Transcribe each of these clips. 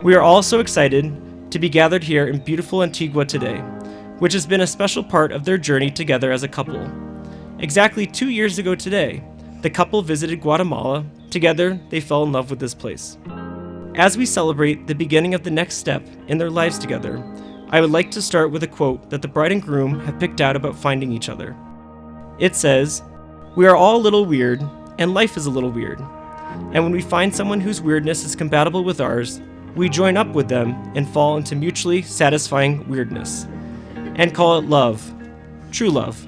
We are all so excited to be gathered here in beautiful Antigua today, which has been a special part of their journey together as a couple. Exactly 2 years ago today, the couple visited Guatemala. Together, they fell in love with this place. As we celebrate the beginning of the next step in their lives together, I would like to start with a quote that the bride and groom have picked out about finding each other. It says, "We are all a little weird, and life is a little weird. And when we find someone whose weirdness is compatible with ours, we join up with them and fall into mutually satisfying weirdness. And call it love. True love."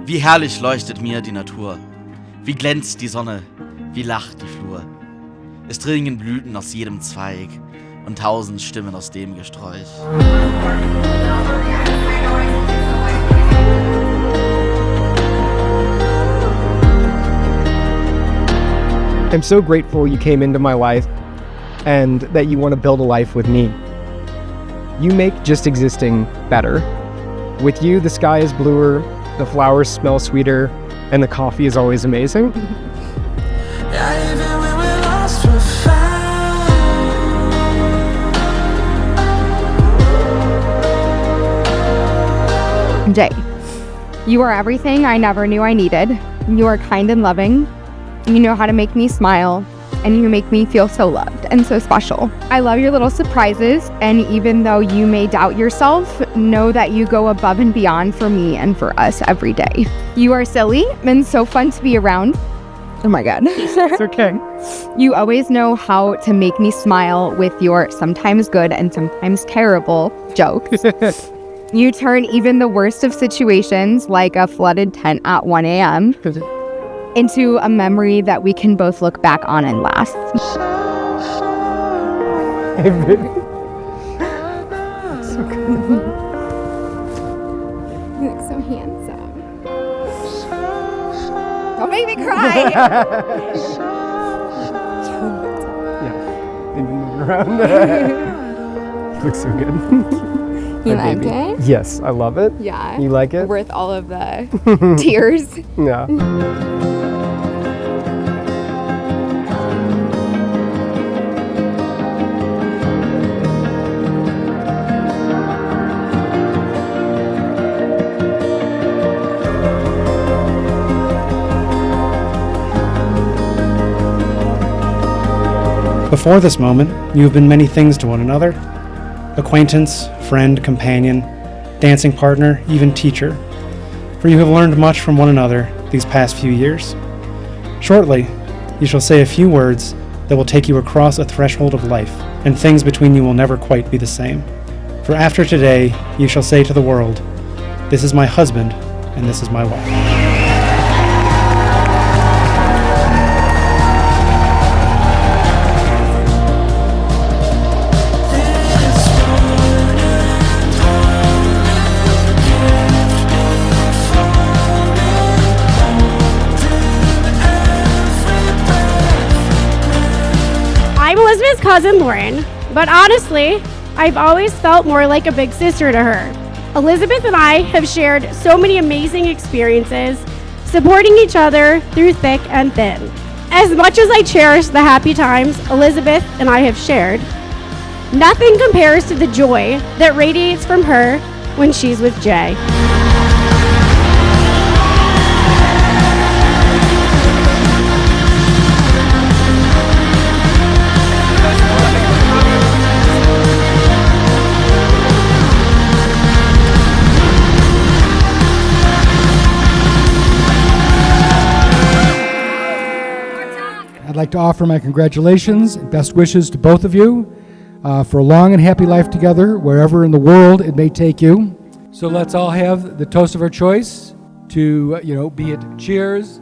Wie herrlich leuchtet mir die Natur, wie glänzt die Sonne, wie lacht die Flur. Es dringen Blüten aus jedem Zweig und 1000 Stimmen aus dem Gesträuch. I'm so grateful you came into my life and that you want to build a life with me. You make just existing better. With you, the sky is bluer, the flowers smell sweeter, and the coffee is always amazing. Jay, you are everything I never knew I needed. You are kind and loving. You know how to make me smile, and you make me feel so loved and so special. I love your little surprises, and even though you may doubt yourself, know that you go above and beyond for me and for us every day. You are silly and so fun to be around. Oh my God. It's okay. You always know how to make me smile with your sometimes good and sometimes terrible jokes. You turn even the worst of situations, like a flooded tent at 1 a.m., into a memory that we can both look back on and laugh. Hey, baby. So good. You look so handsome. Don't make me cry. Yeah, they've been moving around. Looks so good. You My like baby. it? Yes, I love it. Yeah. You like it? Worth all of the tears. Yeah. Before this moment, you have been many things to one another: acquaintance, friend, companion, dancing partner, even teacher. For you have learned much from one another these past few years. Shortly, you shall say a few words that will take you across a threshold of life, and things between you will never quite be the same. For after today, you shall say to the world, "This is my husband, and this is my wife." I'm Elizabeth's cousin Lauren, but honestly, I've always felt more like a big sister to her. Elizabeth and I have shared so many amazing experiences, supporting each other through thick and thin. As much as I cherish the happy times Elizabeth and I have shared, nothing compares to the joy that radiates from her when she's with Jay. I'd like to offer my congratulations and best wishes to both of you for a long and happy life together, wherever in the world it may take you. So let's all have the toast of our choice to, be it cheers,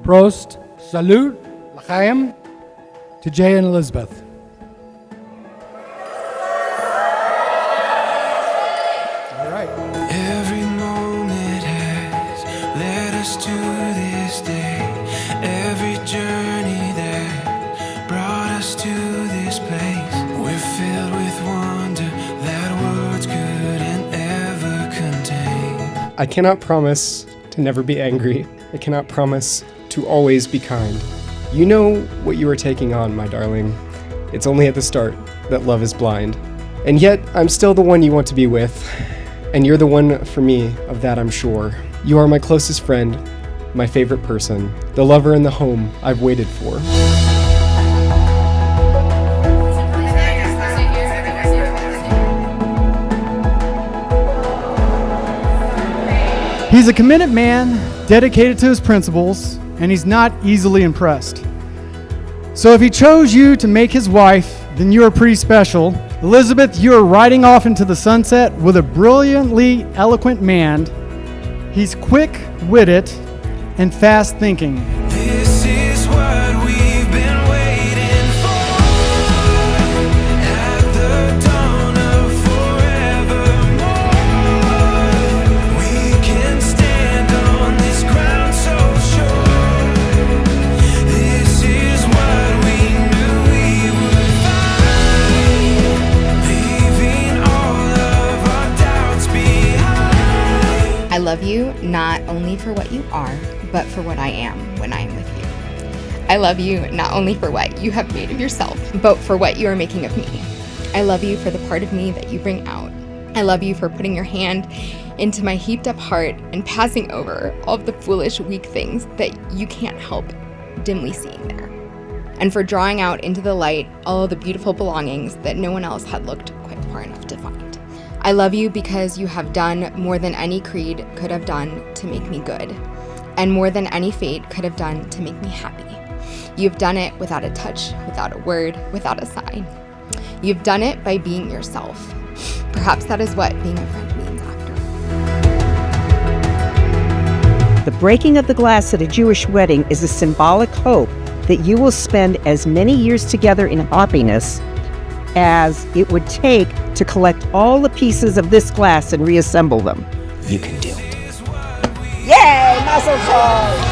prost, salute, l'chaim, to Jay and Elizabeth. All right. Every moment has led us to this day. Every journey that brought us to this place. We're filled with wonder that words couldn't ever contain. I cannot promise to never be angry, I cannot promise to always be kind. You know what you are taking on, my darling. It's only at the start that love is blind. And yet, I'm still the one you want to be with. And you're the one for me, of that I'm sure. You are my closest friend, my favorite person, the lover in the home I've waited for. He's a committed man, dedicated to his principles, and he's not easily impressed. So if he chose you to make his wife, then you are pretty special. Elizabeth, you are riding off into the sunset with a brilliantly eloquent man. He's quick-witted and fast-thinking. This is what we've been waiting for. At the dawn of forevermore, we can stand on this ground so sure. This is what we knew we would find, leaving all of our doubts behind. I love you not only for what you are, but for what I am when I am with you. I love you not only for what you have made of yourself, but for what you are making of me. I love you for the part of me that you bring out. I love you for putting your hand into my heaped up heart and passing over all of the foolish, weak things that you can't help dimly seeing there. And for drawing out into the light all of the beautiful belongings that no one else had looked quite far enough to find. I love you because you have done more than any creed could have done to make me good, and more than any fate could have done to make me happy. You've done it without a touch, without a word, without a sign. You've done it by being yourself. Perhaps that is what being a friend means after. The breaking of the glass at a Jewish wedding is a symbolic hope that you will spend as many years together in happiness as it would take to collect all the pieces of this glass and reassemble them. You can do it. Yay! Mazel tov!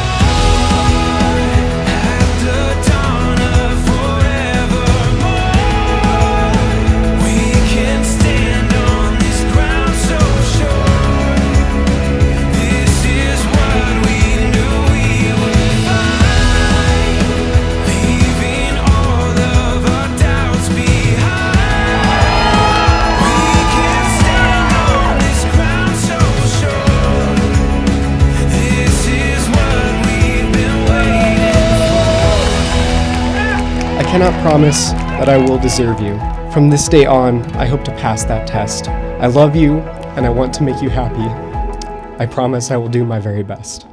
I cannot promise that I will deserve you. From this day on, I hope to pass that test. I love you, and I want to make you happy. I promise I will do my very best.